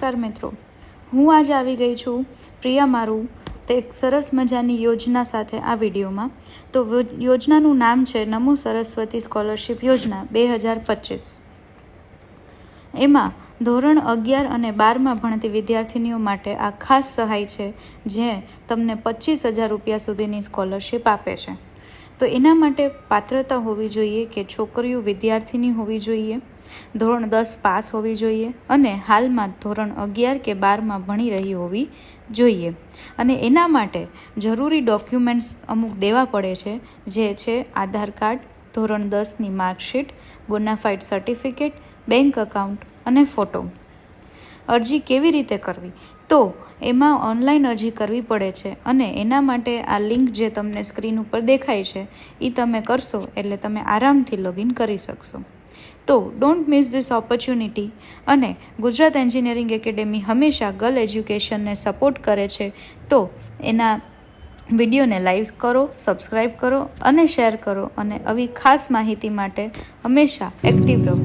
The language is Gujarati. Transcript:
નમસ્કાર મિત્રો, હું આજે આવી ગઈ છું પ્રિયા મારું તે એક સરસ મજાની યોજના સાથે આ વિડીયોમાં. તો યોજનાનું નામ છે નમો સરસ્વતી સ્કોલરશિપ યોજના 2025. એમાં ધોરણ 11 અને 12માં ભણતી વિદ્યાર્થીનીઓ માટે આ ખાસ સહાય છે, જે તમને 25,000 રૂપિયા સુધીની સ્કોલરશિપ આપે છે. તો એના માટે પાત્રતા હોવી જોઈએ કે છોકરીઓ વિદ્યાર્થીની હોવી જોઈએ, ધોરણ 10 પાસ હોવી જોઈએ અને હાલમાં ધોરણ 11 કે 12માં ભણી રહી હોવી જોઈએ. અને એના માટે જરૂરી ડોક્યુમેન્ટ્સ અમુક દેવા પડે છે, જે છે આધાર કાર્ડ, ધોરણ 10ની marksheet, bonafide certificate, bank account અને ફોટો. અરજી કેવી રીતે કરવી? તો એમાં ઓનલાઈન અરજી કરવી પડે છે અને એના માટે આ લિંક જે તમને સ્ક્રીન ઉપર દેખાય છે એ તમે કરશો એટલે તમે આરામથી લોગિન કરી શકશો. તો ડોન્ટ મિસ ધીસ ઓપોર્ચ્યુનિટી. અને ગુજરાત એન્જિનિયરિંગ એકેડેમી હંમેશા ગર્લ એજ્યુકેશનને સપોર્ટ કરે છે. તો એના વિડીયોને લાઈક કરો, સબસ્ક્રાઈબ કરો અને શેર કરો અને આવી ખાસ માહિતી માટે હંમેશા એક્ટિવ રહો.